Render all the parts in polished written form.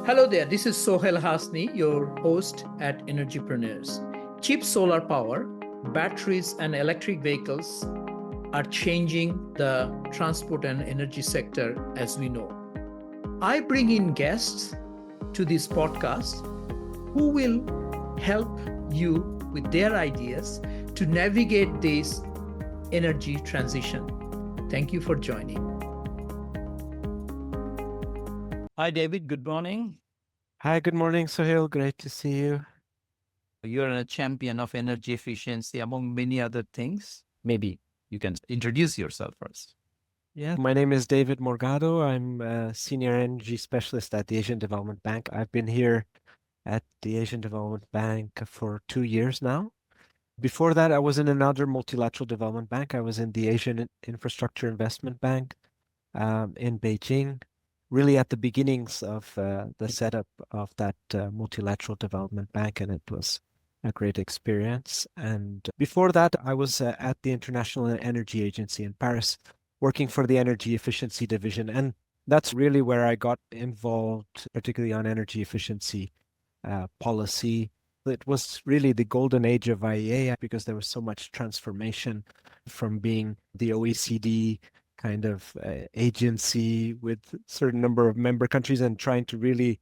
Hello there, this is Sohail Hasni, your host at Energypreneurs. Cheap solar power, batteries, and electric vehicles are changing the transport and energy sector as we know. I bring in guests to this podcast who will help you with their ideas to navigate this energy transition. Thank you for joining. Hi, David. Good morning. Hi, good morning, Sohail. Great to see you. You're a champion of energy efficiency, among many other things. Maybe you can introduce yourself first. Yeah, my name is David Morgado. I'm a senior energy specialist at the Asian Development Bank. I've been here at the Asian Development Bank for 2 years now. Before that, I was in another multilateral development bank. I was in the Asian Infrastructure Investment Bank in Beijing, really at the beginnings of the setup of that multilateral development bank, and it was a great experience. And before that, I was at the International Energy Agency in Paris, working for the energy efficiency division. And that's really where I got involved, particularly on energy efficiency policy. It was really the golden age of IEA because there was so much transformation from being the OECD kind of agency with a certain number of member countries and trying to really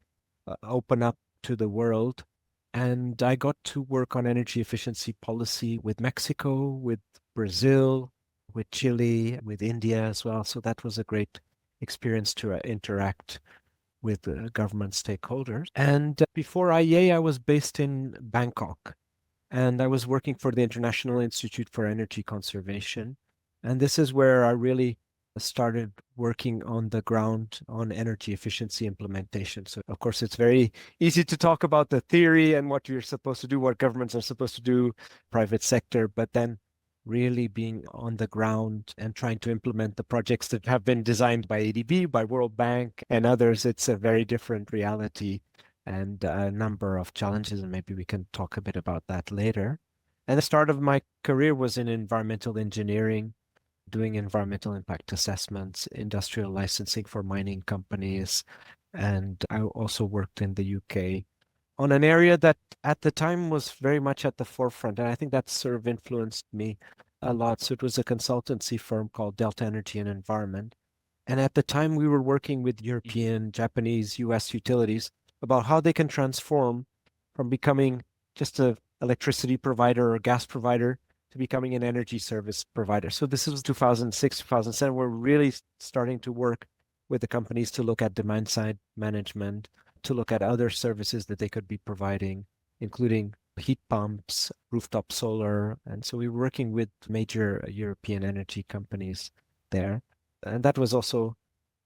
open up to the world. And I got to work on energy efficiency policy with Mexico, with Brazil, with Chile, with India as well. So that was a great experience to interact with government stakeholders. And before IEA, I was based in Bangkok, and I was working for the International Institute for Energy Conservation. And this is where I really started working on the ground on energy efficiency implementation. So, of course, it's very easy to talk about the theory and what you're supposed to do, what governments are supposed to do, private sector, but then really being on the ground and trying to implement the projects that have been designed by ADB, by World Bank, and others, it's a very different reality and a number of challenges, and maybe we can talk a bit about that later. And the start of my career was in environmental engineering, doing environmental impact assessments, industrial licensing for mining companies, and I also worked in the UK on an area that at the time was very much at the forefront, and I think that sort of influenced me a lot. So it was a consultancy firm called Delta Energy and Environment, and at the time we were working with European, Japanese, US utilities about how they can transform from becoming just an electricity provider or gas provider to becoming an energy service provider. So this was 2006, 2007. We're really starting to work with the companies to look at demand side management, to look at other services that they could be providing, including heat pumps, rooftop solar. And so we were working with major European energy companies there. And that was also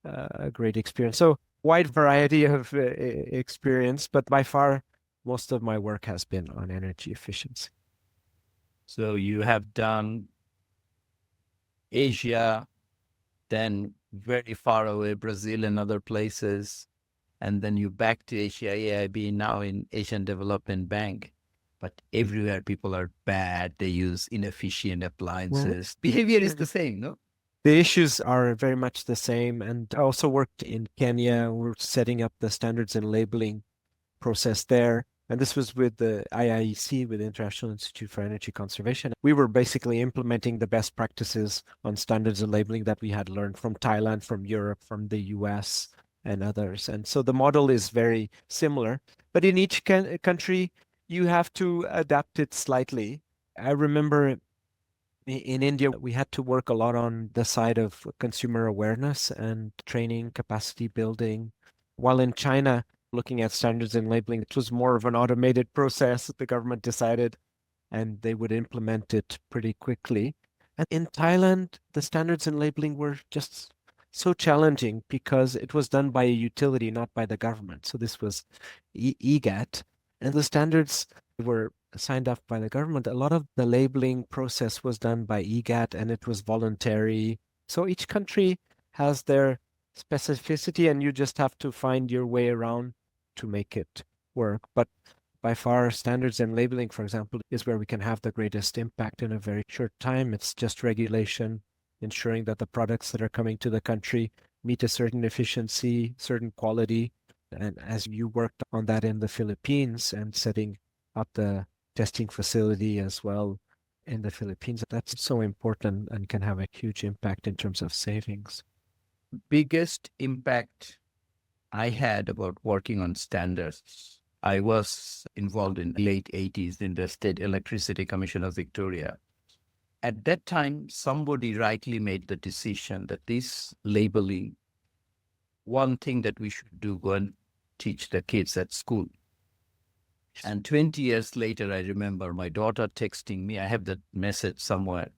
a great experience. So wide variety of experience, but by far, most of my work has been on energy efficiency. So you have done Asia, then very far away, Brazil and other places, and then you back to Asia, AIB, now in Asian Development Bank. But everywhere people are bad, they use inefficient appliances. Behavior is the same, no? The issues are very much the same. And I also worked in Kenya. We're setting up the standards and labeling process there. And this was with the IIEC, with the International Institute for Energy Conservation. We were basically implementing the best practices on standards and labeling that we had learned from Thailand, from Europe, from the US, and others. And so the model is very similar. But in each country, you have to adapt it slightly. I remember in India, we had to work a lot on the side of consumer awareness and training, capacity building. While in China, looking at standards and labeling, it was more of an automated process. The government decided and they would implement it pretty quickly. And in Thailand, the standards and labeling were just so challenging because it was done by a utility, not by the government. So this was EGAT, and the standards were signed off by the government. A lot of the labeling process was done by EGAT, and it was voluntary. So each country has their specificity, and you just have to find your way around to make it work. But by far, standards and labeling, for example, is where we can have the greatest impact in a very short time. It's just regulation, ensuring that the products that are coming to the country meet a certain efficiency, certain quality, And as you worked on that in the Philippines and setting up the testing facility as well in the Philippines, that's so important and can have a huge impact in terms of savings. Biggest impact I had about working on standards. I was involved in late 80s in the State Electricity Commission of Victoria. At that time, somebody rightly made the decision that this labeling, one thing that we should do, go and teach the kids at school. And 20 years later, I remember my daughter texting me. I have that message somewhere.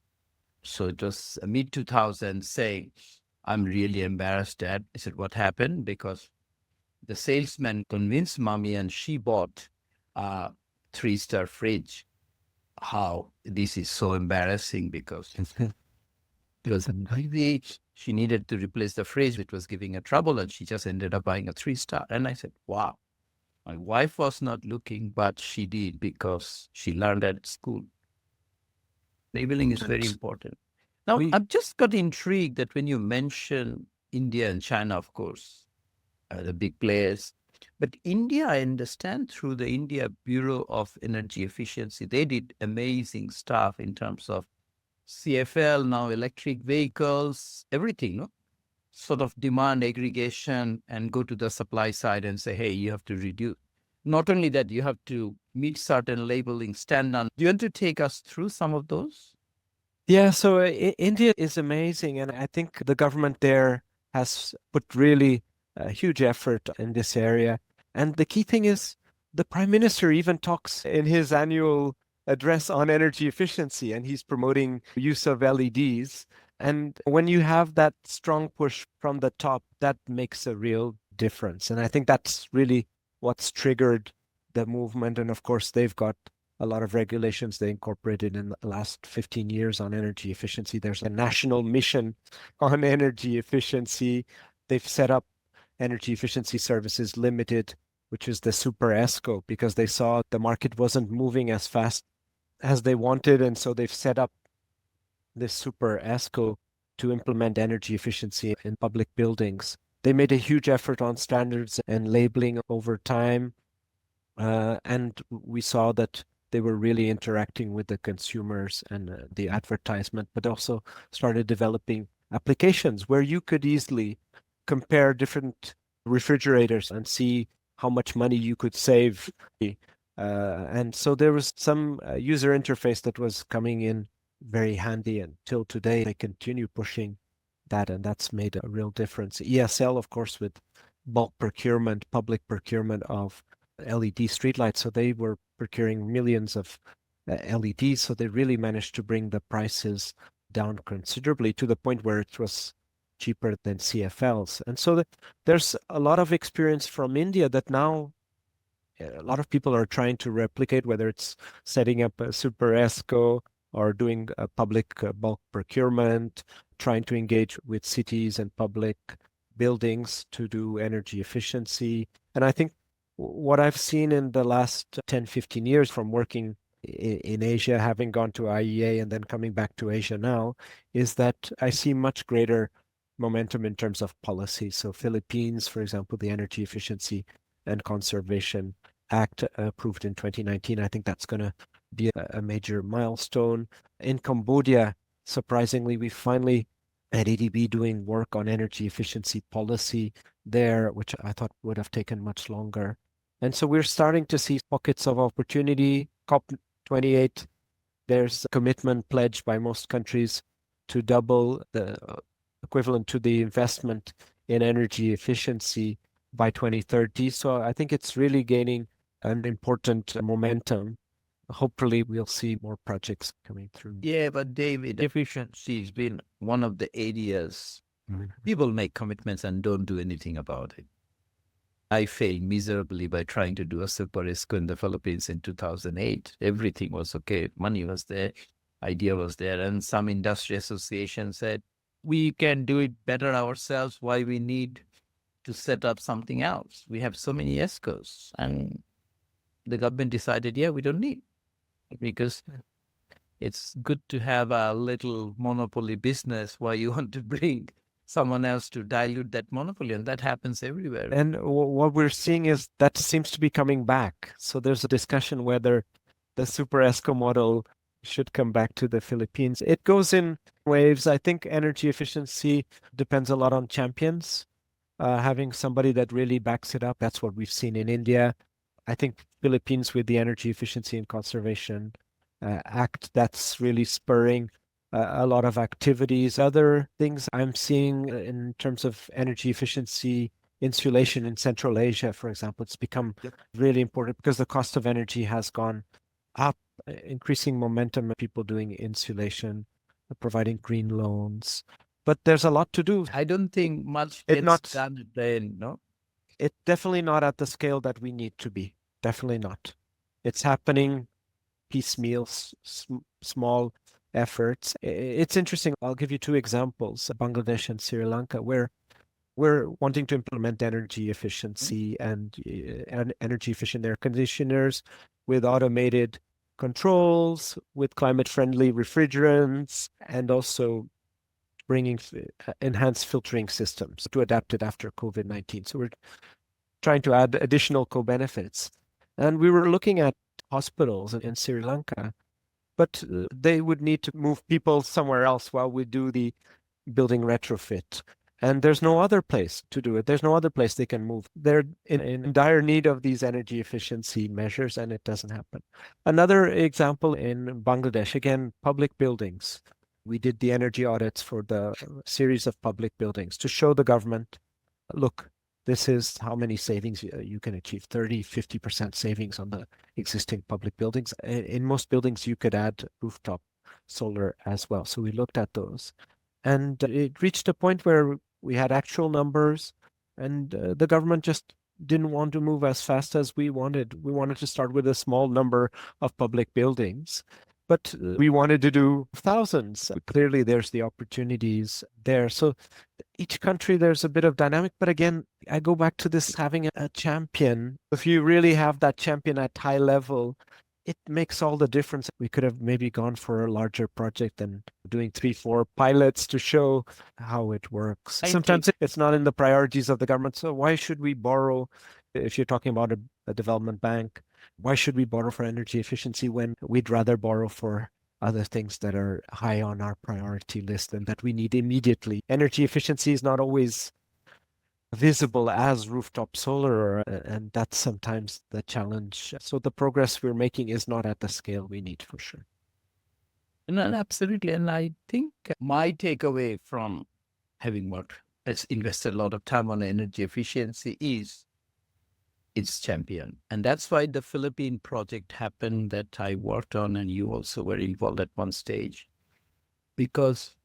So it was mid 2000 saying, I'm really embarrassed, Dad. I said, what happened? Because the salesman convinced mommy and she bought a 3-star fridge. How this is so embarrassing because she needed to replace the fridge. It was giving her trouble and she just ended up buying a 3-star. And I said, wow, my wife was not looking, but she did because she learned at school. Labeling is very important. Now, I've just got intrigued that when you mention India and China, of course, the big players, but India, I understand through the India Bureau of Energy Efficiency, they did amazing stuff in terms of CFL, now electric vehicles, everything, no? Sort of demand aggregation and go to the supply side and say, hey, you have to reduce. Not only that, you have to meet certain labeling standards. Do you want to take us through some of those? Yeah, so India is amazing. And I think the government there has put really a huge effort in this area. And the key thing is the Prime Minister even talks in his annual address on energy efficiency, and he's promoting use of LEDs. And when you have that strong push from the top, that makes a real difference. And I think that's really what's triggered the movement. And of course, they've got a lot of regulations they incorporated in the last 15 years on energy efficiency. There's a national mission on energy efficiency. They've set up Energy Efficiency Services Limited, which is the super ESCO, because they saw the market wasn't moving as fast as they wanted. And so they've set up this super ESCO to implement energy efficiency in public buildings. They made a huge effort on standards and labeling over time. And we saw that they were really interacting with the consumers and the advertisement, but also started developing applications where you could easily compare different refrigerators and see how much money you could save. And so there was some user interface that was coming in very handy. Until today, they continue pushing that, and that's made a real difference. ESL, of course, with bulk procurement, public procurement of LED streetlights. So they were procuring millions of LEDs. So they really managed to bring the prices down considerably to the point where it was cheaper than CFLs. And so there's a lot of experience from India that now a lot of people are trying to replicate, whether it's setting up a super ESCO or doing a public bulk procurement, trying to engage with cities and public buildings to do energy efficiency. And I think what I've seen in the last 10, 15 years from working in Asia, having gone to IEA and then coming back to Asia now, is that I see much greater momentum in terms of policy. So Philippines, for example, the Energy Efficiency and Conservation Act approved in 2019. I think that's going to be a major milestone. In Cambodia, surprisingly, we finally at ADB doing work on energy efficiency policy there, which I thought would have taken much longer. And so we're starting to see pockets of opportunity. COP28, there's a commitment pledged by most countries to double the equivalent to the investment in energy efficiency by 2030. So I think it's really gaining an important momentum. Hopefully we'll see more projects coming through. Yeah, but David, efficiency has been one of the areas people make commitments and don't do anything about it. I failed miserably by trying to do a super ESCO in the Philippines in 2008. Everything was okay. Money was there. Idea was there. And some industry association said, we can do it better ourselves. Why we need to set up something else? We have so many ESCOs. And the government decided, yeah, we don't need, because it's good to have a little monopoly business. Why you want to bring someone else to dilute that monopoly, and that happens everywhere. And what we're seeing is that seems to be coming back. So there's a discussion whether the Super ESCO model should come back to the Philippines. It goes in waves. I think energy efficiency depends a lot on champions, having somebody that really backs it up. That's what we've seen in India. I think Philippines with the Energy Efficiency and Conservation Act, that's really spurring a lot of activities. Other things I'm seeing in terms of energy efficiency, insulation in Central Asia, for example, it's become really important because the cost of energy has gone up, increasing momentum of people doing insulation, providing green loans. But there's a lot to do. I don't think much It gets not done at the end, no? It definitely not at the scale that we need to be. Definitely not. It's happening piecemeal, small efforts. It's interesting. I'll give you two examples, Bangladesh and Sri Lanka, where we're wanting to implement energy efficiency and energy efficient air conditioners with automated controls, with climate-friendly refrigerants, and also bringing enhanced filtering systems to adapt it after COVID-19. So we're trying to add additional co-benefits. And we were looking at hospitals in Sri Lanka, but they would need to move people somewhere else while we do the building retrofit. And there's no other place to do it. There's no other place they can move. They're in dire need of these energy efficiency measures, and it doesn't happen. Another example in Bangladesh, again, public buildings. We did the energy audits for the series of public buildings to show the government, look, this is how many savings you can achieve, 30, 50% savings on the existing public buildings. In most buildings, you could add rooftop solar as well. So we looked at those. And it reached a point where we had actual numbers, and the government just didn't want to move as fast as we wanted. We wanted to start with a small number of public buildings, but we wanted to do thousands. Clearly, there's the opportunities there. So each country, there's a bit of dynamic. But again, I go back to this having a champion. If you really have that champion at high level, it makes all the difference. We could have maybe gone for a larger project and doing 3-4 pilots to show how it works. Sometimes it's not in the priorities of the government. So why should we borrow, if you're talking about a development bank, why should we borrow for energy efficiency when we'd rather borrow for other things that are high on our priority list and that we need immediately? Energy efficiency is not always visible as rooftop solar, and that's sometimes the challenge. So the progress we're making is not at the scale we need, for sure. And absolutely. And I think my takeaway from having worked, has invested a lot of time on energy efficiency is its champion. And that's why the Philippine project happened that I worked on, and you also were involved at one stage, because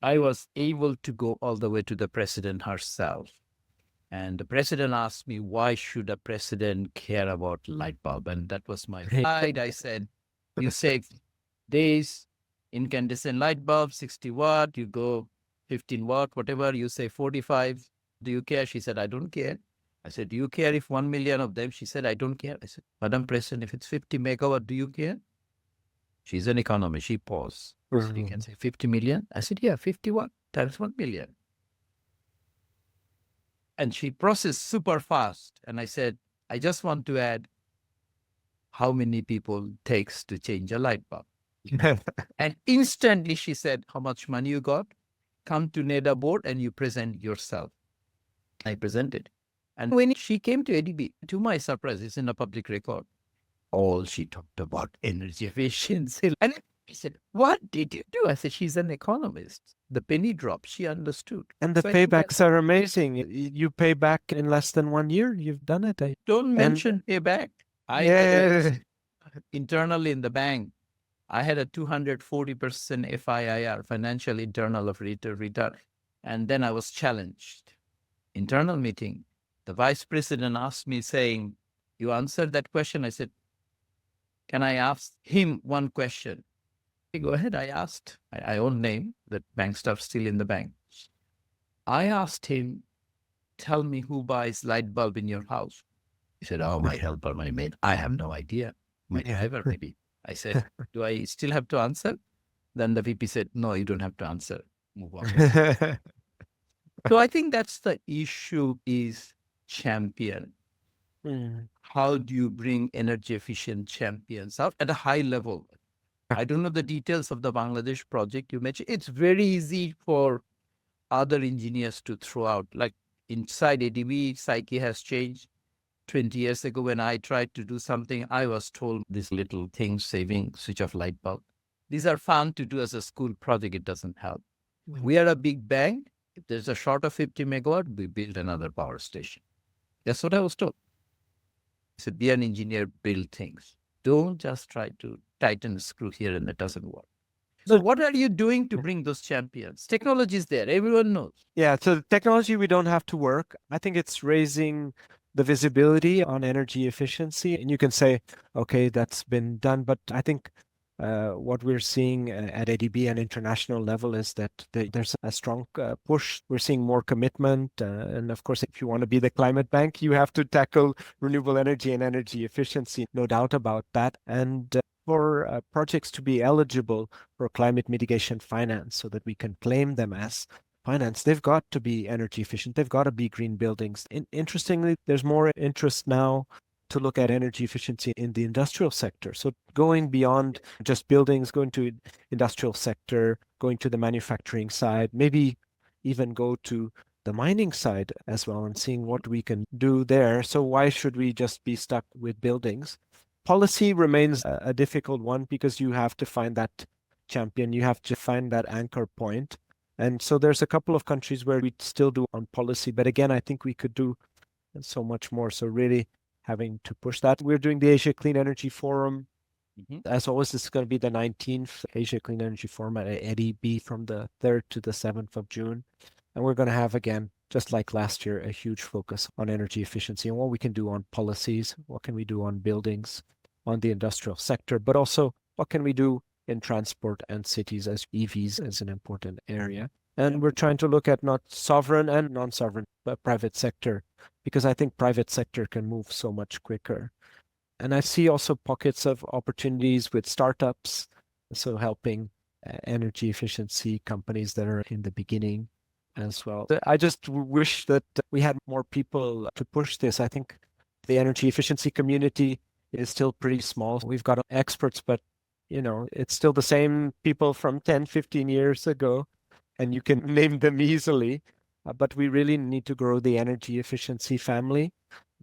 I was able to go all the way to the president herself. And the president asked me, why should a president care about light bulb? And that was my slide. I said, you save days, incandescent light bulb, 60 watt, you go 15 watt, whatever, you say 45. Do you care? She said, I don't care. I said, do you care if 1 million of them? She said, I don't care. I said, Madam President, if it's 50 megawatt, do you care? She's an economist. She paused. So you can say 50 million. I said, yeah, 50 watt times 1 million. And she processed super fast. And I said, I just want to add how many people takes to change a light bulb. And instantly she said, how much money you got? Come to NEDA board and you present yourself. I presented. And when she came to ADB, to my surprise, it's in a public record, all she talked about energy efficiency. And I said, what did you do? I said, she's an economist. The penny dropped. She understood. And the paybacks are amazing. You pay back in less than 1 year. You've done it. Don't mention payback. Internally in the bank, I had a 240% FIIR, financial internal of rate of return. And then I was challenged. Internal meeting. The vice president asked me saying, you answered that question. I said, can I ask him one question? Go ahead. I asked. I own name. The bank stuff still in the bank. I asked him, tell me who buys light bulb in your house. He said, oh, my helper, my maid. I have no idea. My driver, maybe. I said, do I still have to answer? Then the VP said, no, you don't have to answer. Move on. So I think that's the issue is champion. Mm. How do you bring energy efficient champions out at a high level? I don't know the details of the Bangladesh project you mentioned. It's very easy for other engineers to throw out. Like inside ADB, psyche has changed. 20 years ago, when I tried to do something, I was told this little thing, saving switch off light bulb. These are fun to do as a school project. It doesn't help. We are a big bank. If there's a short of 50 megawatt, we build another power station. That's what I was told. So be an engineer, build things. Don't just try to tighten a screw here and it doesn't work. So what are you doing to bring those champions? Technology is there. Everyone knows. Yeah, so the technology, we don't have to work. I think it's raising the visibility on energy efficiency. And you can say, okay, that's been done. But I think what we're seeing at ADB and international level is that there's a strong push. We're seeing more commitment. And of course, if you want to be the climate bank, you have to tackle renewable energy and energy efficiency, no doubt about that. And for projects to be eligible for climate mitigation finance so that we can claim them as finance, they've got to be energy efficient. They've got to be green buildings. Interestingly, there's more interest now to look at energy efficiency in the industrial sector. So going beyond just buildings, going to industrial sector, going to the manufacturing side, maybe even go to the mining side as well and seeing what we can do there. So why should we just be stuck with buildings? Policy remains a difficult one because you have to find that champion, you have to find that anchor point. And so there's a couple of countries where we still do on policy, but again, I think we could do so much more. So really having to push that. We're doing the Asia Clean Energy Forum. As always, this is going to be the 19th Asia Clean Energy Forum at ADB from the 3rd to the 7th of June. And we're going to have, again, just like last year, a huge focus on energy efficiency and what we can do on policies, what can we do on buildings, on the industrial sector, but also what can we do in transport and cities, as EVs is an important area. And we're trying to look at not sovereign and non-sovereign, but private sector, because I think private sector can move so much quicker. And I see also pockets of opportunities with startups, so helping energy efficiency companies that are in the beginning as well. I just wish that we had more people to push this. I think the energy efficiency community is still pretty small. We've got experts, but it's still the same people from 10, 15 years ago, and you can name them easily. But we really need to grow the energy efficiency family.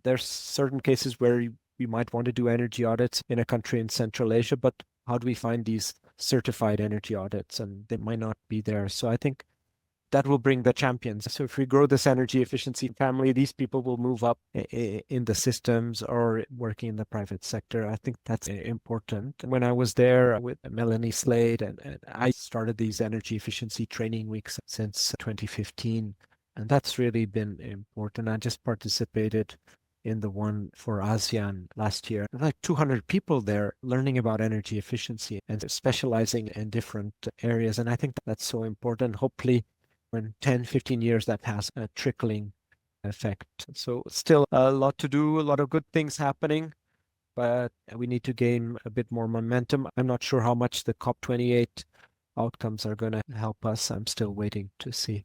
There's certain cases where we might want to do energy audits in a country in Central Asia, but how do we find these certified energy audits? And they might not be there. So I think that will bring the champions. So if we grow this energy efficiency family, these people will move up in the systems or working in the private sector. I think that's important. When I was there with Melanie Slade, and I started these energy efficiency training weeks since 2015, and that's really been important. I just participated in the one for ASEAN last year. Like 200 people there learning about energy efficiency and specializing in different areas. And I think that's so important. Hopefully, in 10, 15 years, that has a trickling effect. So still a lot to do, a lot of good things happening, but we need to gain a bit more momentum. I'm not sure how much the COP28 outcomes are going to help us. I'm still waiting to see.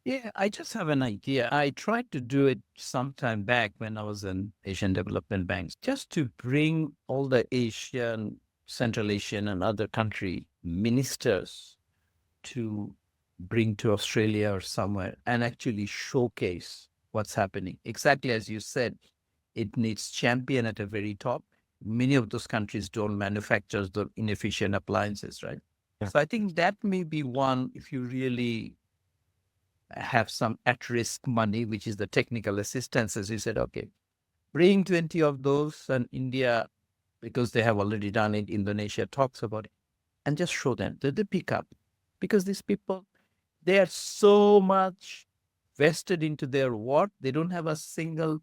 Yeah, I just have an idea. I tried to do it some time back when I was in Asian Development Bank, just to bring all the Asian, Central Asian and other country ministers to bring to Australia or somewhere and actually showcase what's happening. Exactly as you said, it needs champion at the very top. Many of those countries don't manufacture the inefficient appliances, right? Yeah. So I think that may be one, if you really have some at-risk money, which is the technical assistance, as you said, okay, bring 20 of those, and India, because they have already done it, Indonesia talks about it, and just show them that they pick up. Because these people, they are so much vested into their work, they don't have a single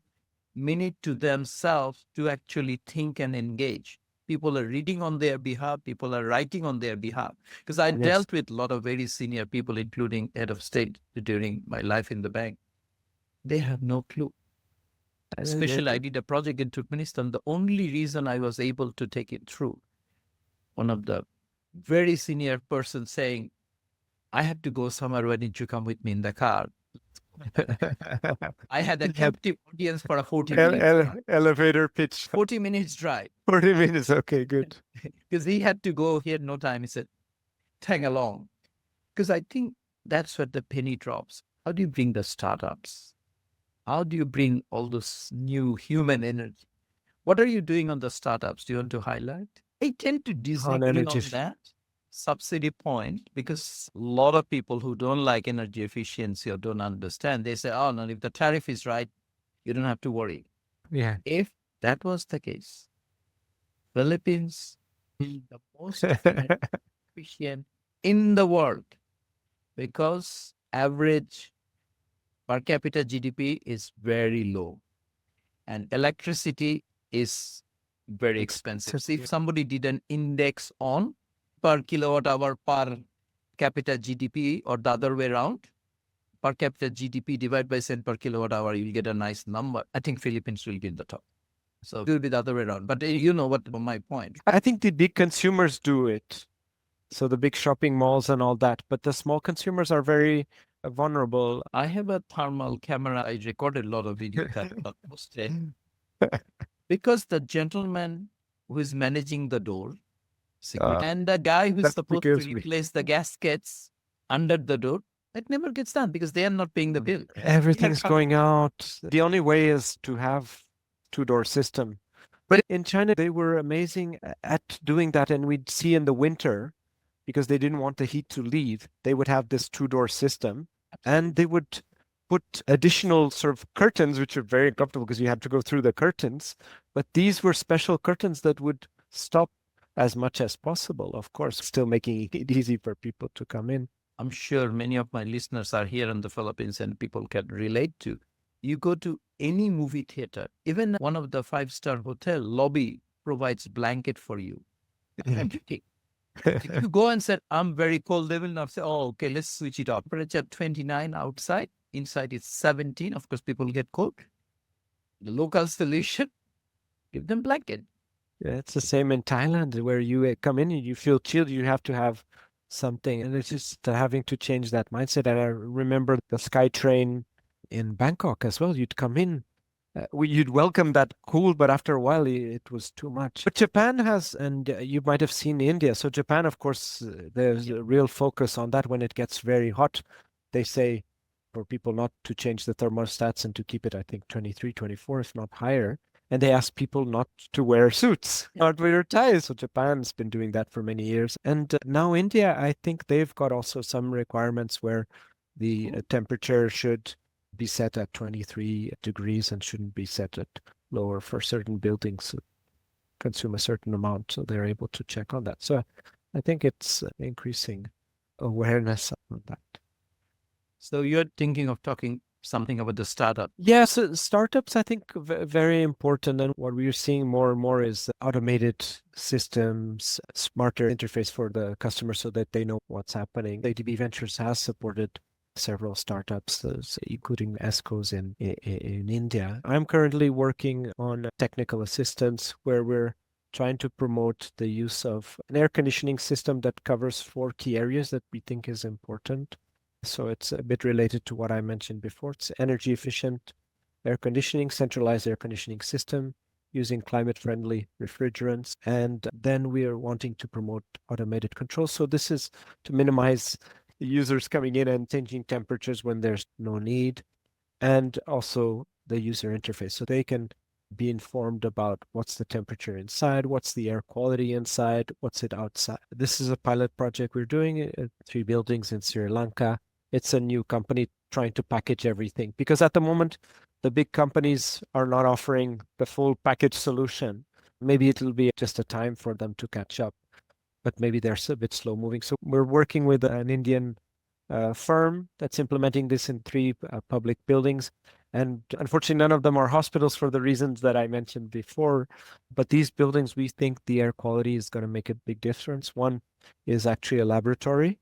minute to themselves to actually think and engage. People are reading on their behalf, people are writing on their behalf. Because I dealt with a lot of very senior people, including head of state, during my life in the bank. They have no clue. Especially, I did a project in Turkmenistan. The only reason I was able to take it through, one of the very senior person saying, I had to go somewhere, why didn't you come with me in the car? I had a You had captive audience for a 40 minutes. elevator pitch. 40 minutes drive. 40 minutes. Okay, good. Because he had to go. He had no time. He said, tag along. Because I think that's where the penny drops. How do you bring the startups? How do you bring all this new human energy? What are you doing on the startups? Do you want to highlight? I tend to disagree on energy. that subsidy point because a lot of people who don't like energy efficiency or don't understand, they say, oh, no, if the tariff is right, you don't have to worry. Yeah. If that was the case, Philippines is the most energy efficient in the world because average per capita GDP is very low and electricity is very expensive. So if somebody did an index on per kilowatt hour per capita GDP or the other way around, per capita GDP divided by cent per kilowatt hour, you'll get a nice number. I think Philippines will be in the top. So it will be the other way around. But you know what my point. I think the big consumers do it. So the big shopping malls and all that. But the small consumers are very vulnerable. I have a thermal camera. I recorded a lot of videos that are not posted. Because the gentleman who is managing the door, and the guy who's that supposed to scares me. replace the gaskets under the door, that never gets done because they are not paying the bill. Everything's going out. The only way is to have two-door system. But in China, they were amazing at doing that. And we'd see in the winter, because they didn't want the heat to leave, they would have this two-door system. And they would put additional sort of curtains, which are very uncomfortable because you have to go through the curtains. But these were special curtains that would stop as much as possible, of course, still making it easy for people to come in. I'm sure many of my listeners are here in the Philippines and people can relate to. You go to any movie theater, even one of the 5-star hotel lobby provides blanket for you. If you go and say, I'm very cold, they will not say, oh, okay, let's switch it off. Temperature 29 outside, inside it's 17. Of course, people get cold. The local solution, give them blanket. Yeah, it's the same in Thailand where you come in and you feel chilled, you have to have something. And it's just having to change that mindset. And I remember the SkyTrain in Bangkok as well. You'd come in, you'd welcome that cool, but after a while it was too much. But Japan has, and you might have seen India. So Japan, of course, there's a real focus on that when it gets very hot. They say for people not to change the thermostats and to keep it, I think, 23, 24, if not higher. And they ask people not to wear suits, not wear ties. So Japan's been doing that for many years. And now India, I think they've got also some requirements where the temperature should be set at 23 degrees and shouldn't be set at lower for certain buildings that consume a certain amount. So they're able to check on that. So I think it's increasing awareness on that. So you're thinking of talking something about the startup. Yes, startups, I think, very important. And what we're seeing more and more is automated systems, smarter interface for the customer so that they know what's happening. ADB Ventures has supported several startups, including ESCOs in India. I'm currently working on technical assistance where we're trying to promote the use of an air conditioning system that covers 4 key areas that we think is important. So it's a bit related to what I mentioned before. It's energy efficient air conditioning, centralized air conditioning system using climate-friendly refrigerants. And then we are wanting to promote automated control. So this is to minimize users coming in and changing temperatures when there's no need. And also the user interface. So they can be informed about what's the temperature inside, what's the air quality inside, what's it outside. This is a pilot project we're doing at 3 buildings in Sri Lanka. It's a new company trying to package everything because at the moment, the big companies are not offering the full package solution. Maybe it'll be just a time for them to catch up, but maybe they're a bit slow moving. So we're working with an Indian firm that's implementing this in 3 public buildings. And unfortunately, none of them are hospitals for the reasons that I mentioned before. But these buildings, we think the air quality is going to make a big difference. One is actually a laboratory.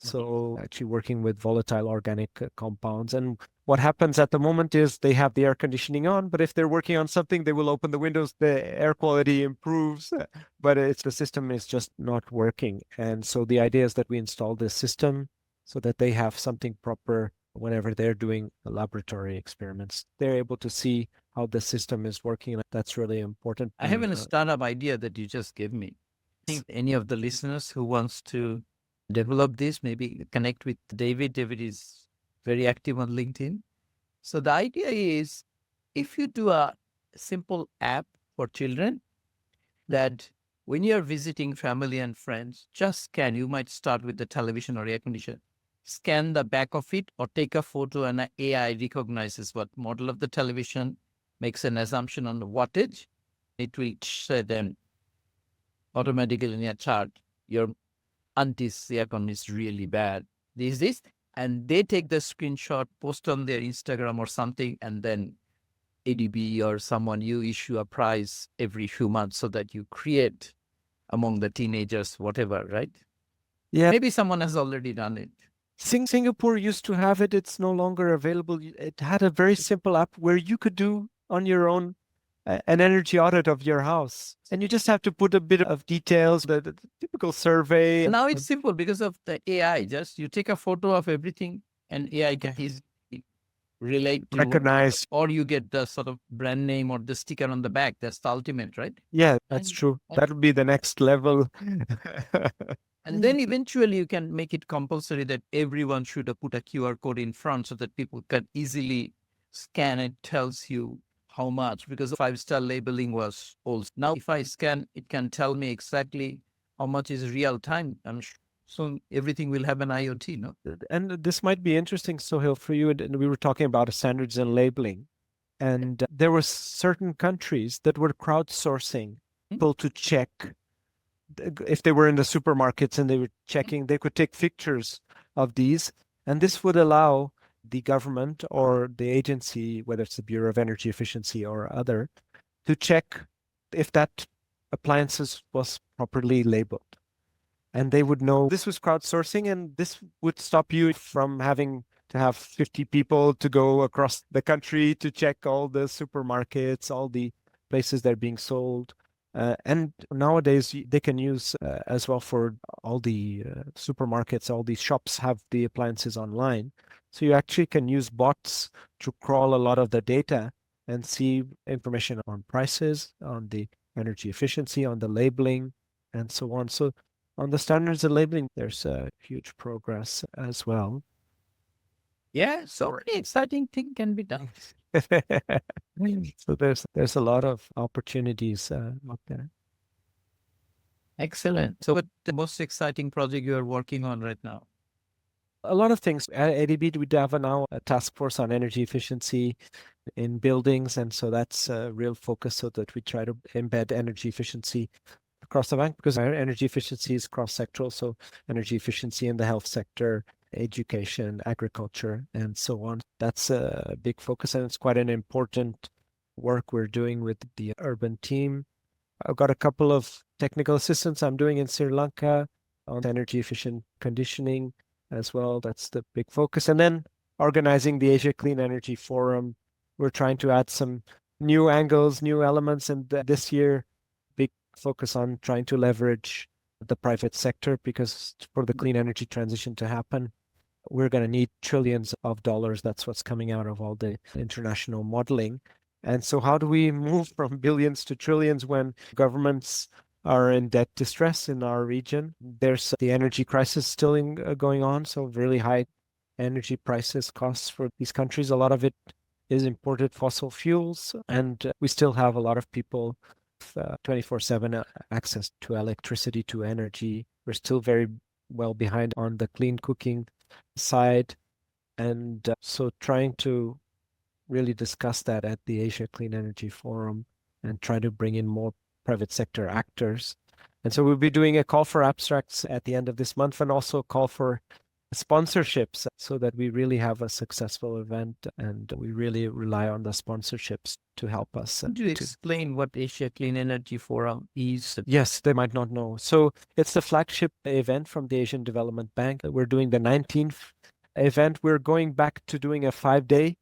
So actually working with volatile organic compounds. And what happens at the moment is they have the air conditioning on, but if they're working on something, they will open the windows, the air quality improves, but the system is just not working. And so the idea is that we install this system so that they have something proper whenever they're doing laboratory experiments. They're able to see how the system is working. That's really important. I have a startup idea that you just gave me. I think any of the listeners who wants to develop this, maybe connect with David. David is very active on LinkedIn. So the idea is, if you do a simple app for children that when you're visiting family and friends, just scan. You might start with the television or air conditioner. Scan the back of it or take a photo, and an AI recognizes what model of the television, makes an assumption on the wattage. It will say then automatically in a chart, your auntie's aircon is really bad. This, and they take the screenshot, post on their Instagram or something, and then ADB or someone, you issue a prize every few months so that you create among the teenagers, whatever, right? Yeah. Maybe someone has already done it. Singapore used to have it. It's no longer available. It had a very simple app where you could do on your own an energy audit of your house. And you just have to put a bit of details, the typical survey. Now it's simple because of the AI. Just you take a photo of everything and AI can easily relate to recognize, or you get the sort of brand name or the sticker on the back. That's the ultimate, right? Yeah, that's true. That would be the next level. And then eventually you can make it compulsory that everyone should put a QR code in front so that people can easily scan. It tells you how much, because 5-star labeling was old. Now, if I scan, it can tell me exactly how much is real time. And soon everything will have an IoT, no? And this might be interesting, Sohail, for you. And we were talking about standards and labeling. And there were certain countries that were crowdsourcing people to check if they were in the supermarkets and they were checking, they could take pictures of these. And this would allow the government or the agency, whether it's the Bureau of Energy Efficiency or other, to check if that appliances was properly labeled. And they would know this was crowdsourcing, and this would stop you from having to have 50 people to go across the country to check all the supermarkets, all the places they're being sold. And nowadays they can use as well for all the supermarkets, all these shops have the appliances online. So you actually can use bots to crawl a lot of the data and see information on prices, on the energy efficiency, on the labeling, and so on. So on the standards and labeling, there's a huge progress as well. Yeah, so really exciting thing can be done. So there's a lot of opportunities out there. Excellent. So what's the most exciting project you are working on right now? A lot of things. At ADB, we have now a task force on energy efficiency in buildings. And so that's a real focus so that we try to embed energy efficiency across the bank, because our energy efficiency is cross-sectoral. So energy efficiency in the health sector, education, agriculture, and so on. That's a big focus, and it's quite an important work we're doing with the urban team. I've got a couple of technical assistants I'm doing in Sri Lanka on energy efficient conditioning as well. That's the big focus. And then organizing the Asia Clean Energy Forum. We're trying to add some new angles, new elements, and this year, big focus on trying to leverage the private sector, because for the clean energy transition to happen, we're going to need trillions of dollars. That's what's coming out of all the international modeling. And so how do we move from billions to trillions when governments are in debt distress in our region? There's the energy crisis still going on. So really high energy prices, costs for these countries. A lot of it is imported fossil fuels. And we still have a lot of people 24/7 access to electricity, to energy. We're still very well behind on the clean cooking side. And so trying to really discuss that at the Asia Clean Energy Forum and try to bring in more private sector actors. And so we'll be doing a call for abstracts at the end of this month, and also a call for sponsorships so that we really have a successful event, and we really rely on the sponsorships to help us. Could you explain what Asia Clean Energy Forum is? Yes, they might not know. So it's the flagship event from the Asian Development Bank. We're doing the 19th event. We're going back to doing a 5-day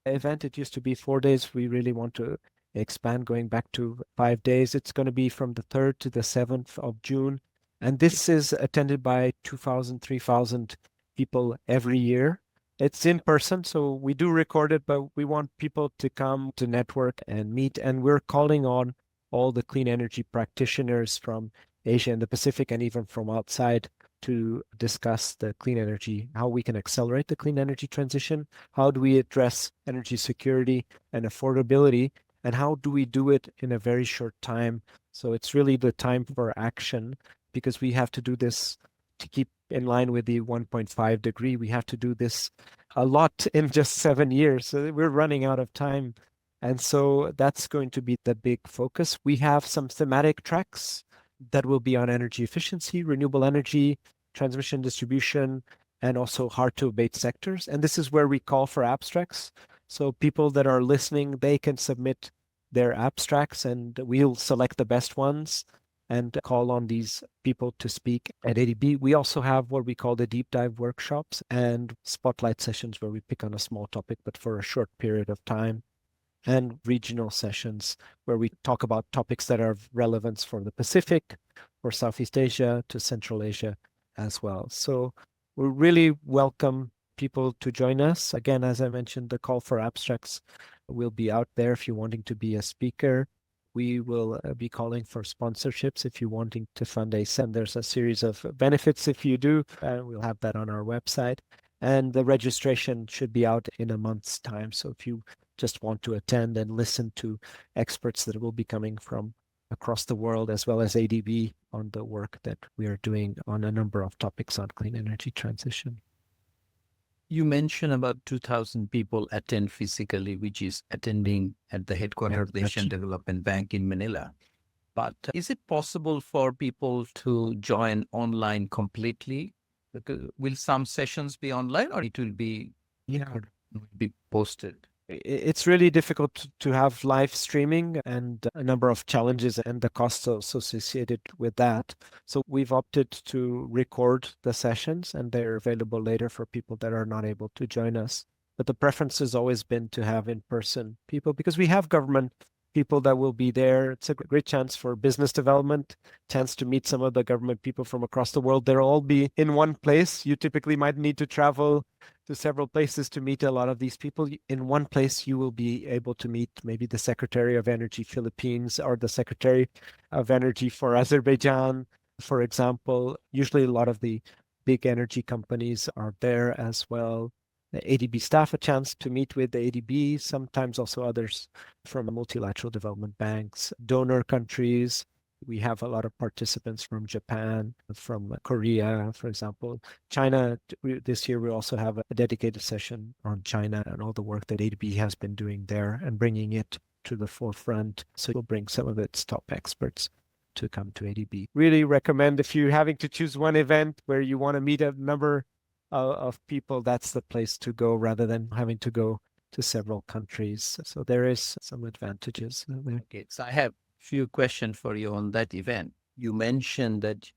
event. It used to be 4 days. We really want to expand, going back to 5 days. It's going to be from the 3rd to the 7th of June. And this is attended by 2,000, 3,000 people every year. It's in person, so we do record it, but we want people to come to network and meet. And we're calling on all the clean energy practitioners from Asia and the Pacific and even from outside to discuss the clean energy, how we can accelerate the clean energy transition, how do we address energy security and affordability, and how do we do it in a very short time. So it's really the time for action because we have to do this to keep in line with the 1.5 degree. We have to do this a lot in just 7 years. So we're running out of time. And so that's going to be the big focus. We have some thematic tracks that will be on energy efficiency, renewable energy, transmission distribution, and also hard to abate sectors. And this is where we call for abstracts. So people that are listening, they can submit their abstracts and we'll select the best ones and call on these people to speak at ADB. We also have what we call the deep dive workshops and spotlight sessions where we pick on a small topic, but for a short period of time, and regional sessions where we talk about topics that are of relevance for the Pacific, for Southeast Asia, to Central Asia as well. So we really welcome people to join us. Again, as I mentioned, the call for abstracts will be out there if you're wanting to be a speaker. We will be calling for sponsorships if you're wanting to fund a send. There's a series of benefits if you do, and we'll have that on our website. And the registration should be out in a month's time. So if you just want to attend and listen to experts that will be coming from across the world, as well as ADB on the work that we are doing on a number of topics on clean energy transition. You mentioned about 2,000 people attend physically, which is attending at the headquarters of the Asian Development Bank in Manila. But is it possible for people to join online completely? Will some sessions be online or it will be posted? It's really difficult to have live streaming and a number of challenges and the costs associated with that. So we've opted to record the sessions and they're available later for people that are not able to join us. But the preference has always been to have in-person people because we have government people that will be there. It's a great chance for business development, chance to meet some of the government people from across the world. They'll all be in one place. You typically might need to travel to several places to meet a lot of these people. In one place, you will be able to meet maybe the Secretary of Energy Philippines or the Secretary of Energy for Azerbaijan, for example. Usually a lot of the big energy companies are there as well. The ADB staff a chance to meet with the ADB, sometimes also others from multilateral development banks, donor countries. We have a lot of participants from Japan, from Korea, for example. China, this year we also have a dedicated session on China and all the work that ADB has been doing there and bringing it to the forefront. So we'll bring some of its top experts to come to ADB. Really recommend if you're having to choose one event where you want to meet a number of people, that's the place to go rather than having to go to several countries. So there is some advantages there. Okay, so I have few questions for you on that event. You mentioned that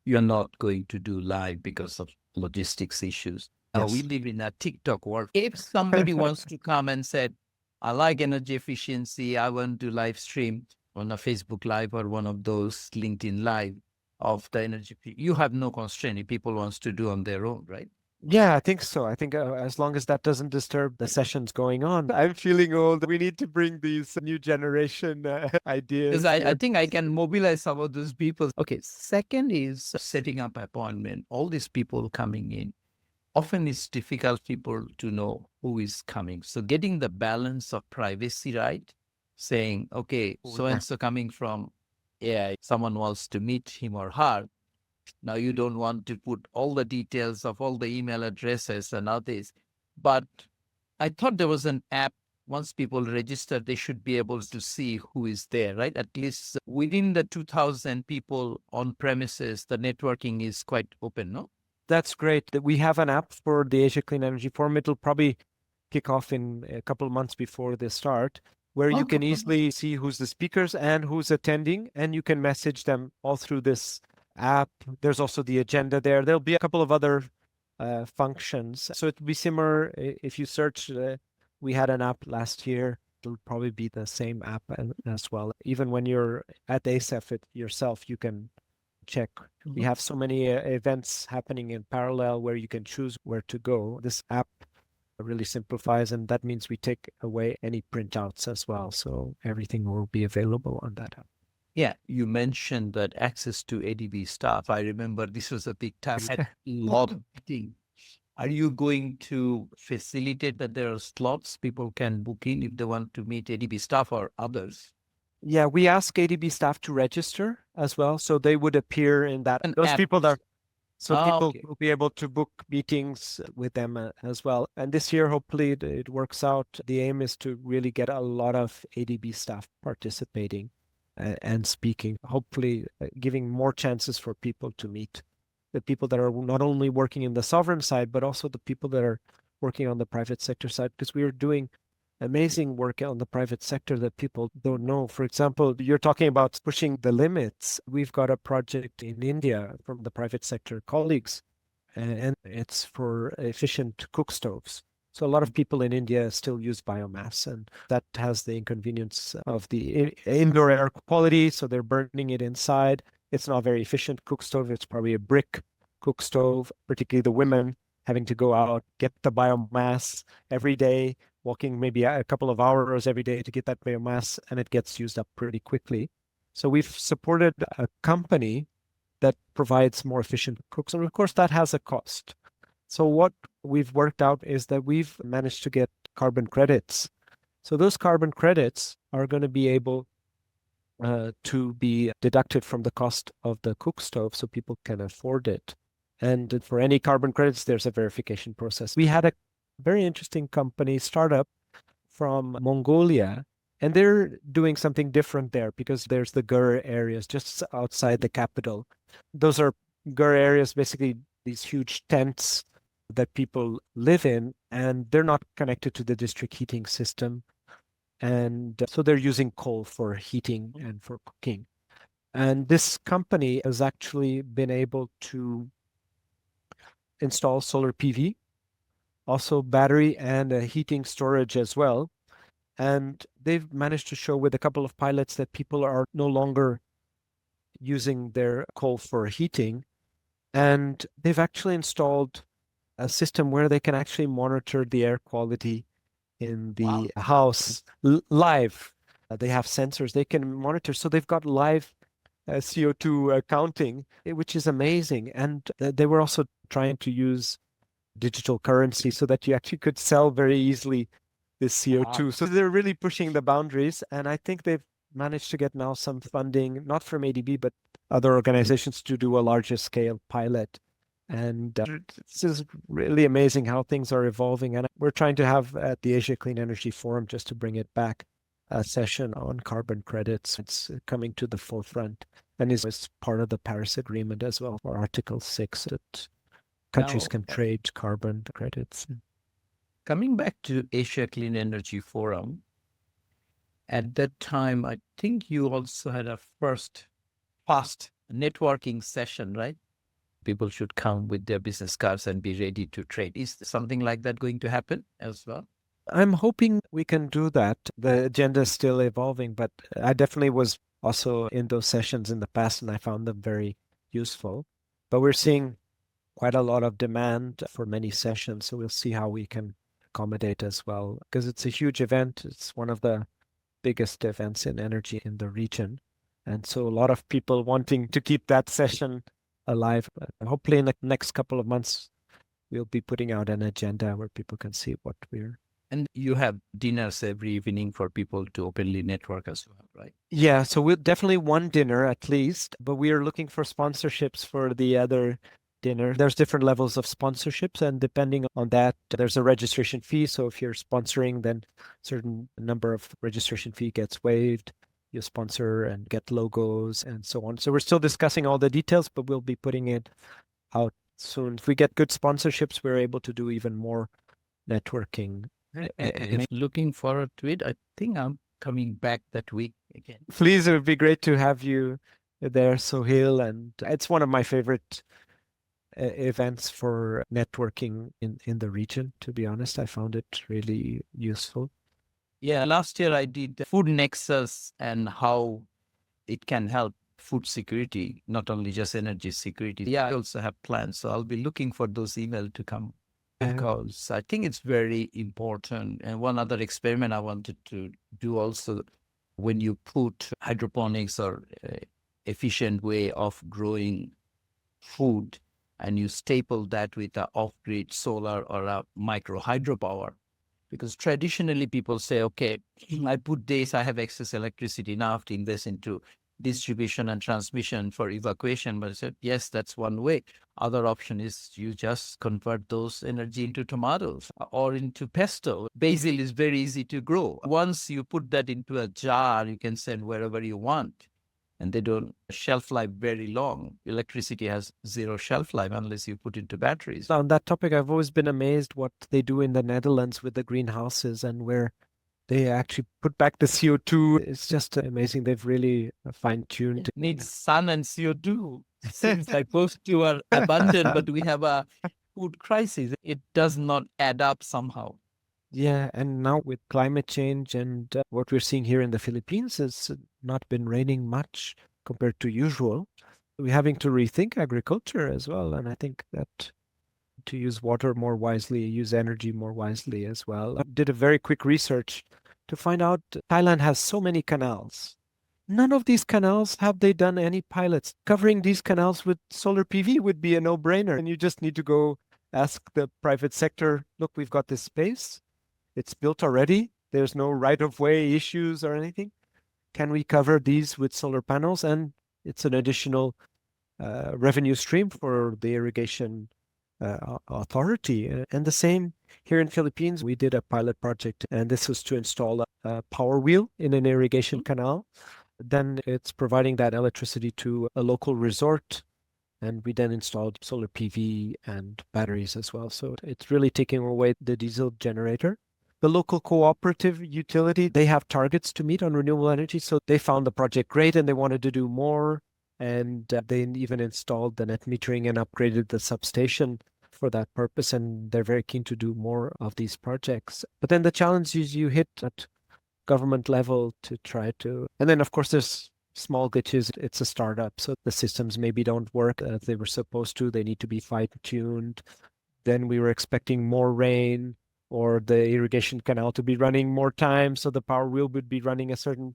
you're not going to do live because of logistics issues. Yes. We live in a TikTok world. If somebody wants to come and said, I like energy efficiency, I want to live stream on a Facebook Live or one of those LinkedIn Live of the energy, you have no constraint if people wants to do on their own, right? Yeah, I think so. I think as long as that doesn't disturb the sessions going on. I'm feeling old. We need to bring these new generation ideas. Because I think I can mobilize some of those people. Okay, second is setting up appointment. All these people coming in. Often it's difficult people to know who is coming. So getting the balance of privacy right, saying, okay, so-and-so coming from, someone wants to meet him or her. Now you don't want to put all the details of all the email addresses and all this. But I thought there was an app. Once people register, they should be able to see who is there, right? At least within the 2,000 people on premises, the networking is quite open, no? That's great. We have an app for the Asia Clean Energy Forum. It'll probably kick off in a couple of months before they start, where you can easily see who's the speakers and who's attending, and you can message them all through this app. There's also the agenda there. There'll be a couple of other functions. So it'll be similar. If you search, we had an app last year. It'll probably be the same app as well. Even when you're at ASEF yourself, you can check. We have so many events happening in parallel where you can choose where to go. This app really simplifies, and that means we take away any printouts as well. So everything will be available on that app. Yeah, you mentioned that access to ADB staff. I remember this was a big time. Had a lot of meeting. Are you going to facilitate that there are slots people can book in if they want to meet ADB staff or others? Yeah, we ask ADB staff to register as well, so they would appear in that. An Those app. people that so people Okay. will be able to book meetings with them as well. And this year, hopefully, it works out. The aim is to really get a lot of ADB staff participating and speaking, hopefully giving more chances for people to meet the people that are not only working in the sovereign side, but also the people that are working on the private sector side, because we are doing amazing work on the private sector that people don't know. For example, you're talking about pushing the limits. We've got a project in India from the private sector colleagues, and it's for efficient cook stoves. So a lot of people in India still use biomass, and that has the inconvenience of the indoor air quality. So they're burning it inside. It's not a very efficient cook stove. It's probably a brick cook stove, particularly the women having to go out, get the biomass every day, walking maybe a couple of hours every day to get that biomass, and it gets used up pretty quickly. So we've supported a company that provides more efficient cooks. And of course, that has a cost. So what we've worked out is that we've managed to get carbon credits. So those carbon credits are going to be able to be deducted from the cost of the cook stove so people can afford it. And for any carbon credits, there's a verification process. We had a very interesting company startup from Mongolia, and they're doing something different there because there's the Gur areas just outside the capital. Those are Gur areas, basically these huge tents that people live in, and they're not connected to the district heating system. And so they're using coal for heating and for cooking. And this company has actually been able to install solar PV, also battery and heating storage as well. And they've managed to show with a couple of pilots that people are no longer using their coal for heating. And they've actually installed a system where they can actually monitor the air quality in the house live. They have sensors they can monitor. So they've got live CO2 counting, which is amazing. And they were also trying to use digital currency so that you actually could sell very easily this CO2. So they're really pushing the boundaries. And I think they've managed to get now some funding, not from ADB, but other organizations to do a larger scale pilot. And this is really amazing how things are evolving. And we're trying to have at the Asia Clean Energy Forum, just to bring it back, a session on carbon credits. It's coming to the forefront and is part of the Paris Agreement as well, for Article 6, that countries can trade carbon credits. Coming back to Asia Clean Energy Forum, at that time, I think you also had a first fast networking session, right? People should come with their business cards and be ready to trade. Is something like that going to happen as well? I'm hoping we can do that. The agenda is still evolving, but I definitely was also in those sessions in the past, and I found them very useful. But we're seeing quite a lot of demand for many sessions, so we'll see how we can accommodate as well, because it's a huge event. It's one of the biggest events in energy in the region. And so a lot of people wanting to keep that session alive. But hopefully in the next couple of months, we'll be putting out an agenda where people can see what we're. And you have dinners every evening for people to openly network as well, right? Yeah, so we'll definitely one dinner at least, but we are looking for sponsorships for the other dinner. There's different levels of sponsorships, and depending on that, there's a registration fee. So if you're sponsoring, then certain number of registration fee gets waived. You sponsor and get logos and so on. So we're still discussing all the details, but we'll be putting it out soon. If we get good sponsorships, we're able to do even more networking. I'm looking forward to it. I think I'm coming back that week again. Please, it would be great to have you there, Sohail. And it's one of my favorite events for networking in the region. To be honest, I found it really useful. Yeah, last year I did food nexus and how it can help food security, not only just energy security. Yeah, I also have plans. So I'll be looking for those emails to come. because I think it's very important. And one other experiment I wanted to do also, when you put hydroponics or efficient way of growing food and you staple that with a off-grid solar or a micro hydropower, because traditionally people say, okay, I put this, I have excess electricity enough to invest into distribution and transmission for evacuation. But I said, yes, that's one way. Other option is you just convert those energy into tomatoes or into pesto. Basil is very easy to grow. Once you put that into a jar, you can send wherever you want. And they don't shelf life very long. Electricity has zero shelf life unless you put into batteries. On that topic, I've always been amazed what they do in the Netherlands with the greenhouses and where they actually put back the CO2. It's just amazing. They've really fine-tuned. It needs sun and CO2. Seems like both two are abundant, but we have a food crisis. It does not add up somehow. Yeah, and now with climate change and what we're seeing here in the Philippines, it's not been raining much compared to usual. We're having to rethink agriculture as well. And I think that to use water more wisely, use energy more wisely as well. I did a very quick research to find out Thailand has so many canals. None of these canals have they done any pilots. Covering these canals with solar PV would be a no-brainer. And you just need to go ask the private sector, look, we've got this space. It's built already. There's no right-of-way issues or anything. Can we cover these with solar panels? And it's an additional revenue stream for the irrigation authority. And the same here in Philippines, we did a pilot project, and this was to install a power wheel in an irrigation canal. Then it's providing that electricity to a local resort. And we then installed solar PV and batteries as well. So it's really taking away the diesel generator. The local cooperative utility, they have targets to meet on renewable energy. So they found the project great and they wanted to do more. And they even installed the net metering and upgraded the substation for that purpose. And they're very keen to do more of these projects. But then the challenge is you hit at government level to try to, and then of course there's small glitches. It's a startup. So the systems maybe don't work as they were supposed to. They need to be fine-tuned. Then we were expecting more rain, or the irrigation canal to be running more time, so the power wheel would be running a certain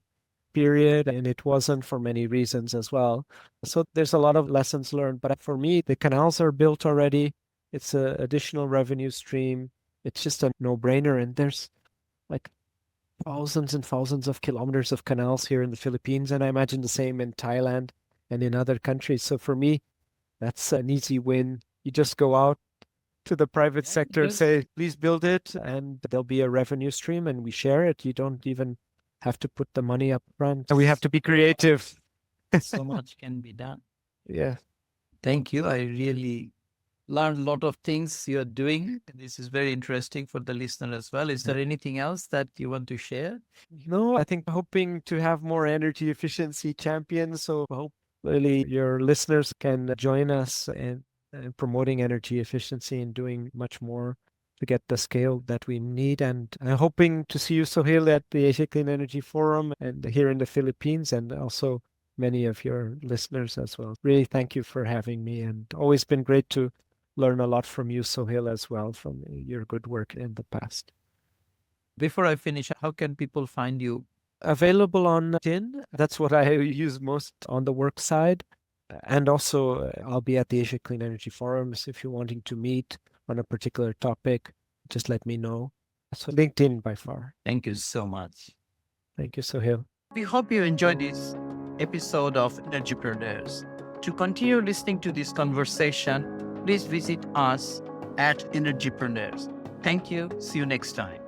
period, and it wasn't for many reasons as well. So there's a lot of lessons learned. But for me, the canals are built already. It's an additional revenue stream. It's just a no-brainer. And there's like thousands and thousands of kilometers of canals here in the Philippines, and I imagine the same in Thailand and in other countries. So for me, that's an easy win. You just go out to the private sector, say, please build it, and there'll be a revenue stream and we share it. You don't even have to put the money up front. We have to be creative. So much can be done. Yeah. Thank you. I really learned a lot of things you're doing. This is very interesting for the listener as well. Is there anything else that you want to share? No, I think hoping to have more energy efficiency champions. So hopefully your listeners can join us in promoting energy efficiency and doing much more to get the scale that we need. And I'm hoping to see you, Sohail, at the Asia Clean Energy Forum and here in the Philippines, and also many of your listeners as well. Really, thank you for having me, and always been great to learn a lot from you, Sohail, as well, from your good work in the past. Before I finish, how can people find you? Available on LinkedIn. That's what I use most on the work side. And also, I'll be at the Asia Clean Energy Forums. If you're wanting to meet on a particular topic, just let me know. So LinkedIn by far. Thank you so much. Thank you, Sohail. We hope you enjoyed this episode of Energypreneurs. To continue listening to this conversation, please visit us at Energypreneurs. Thank you. See you next time.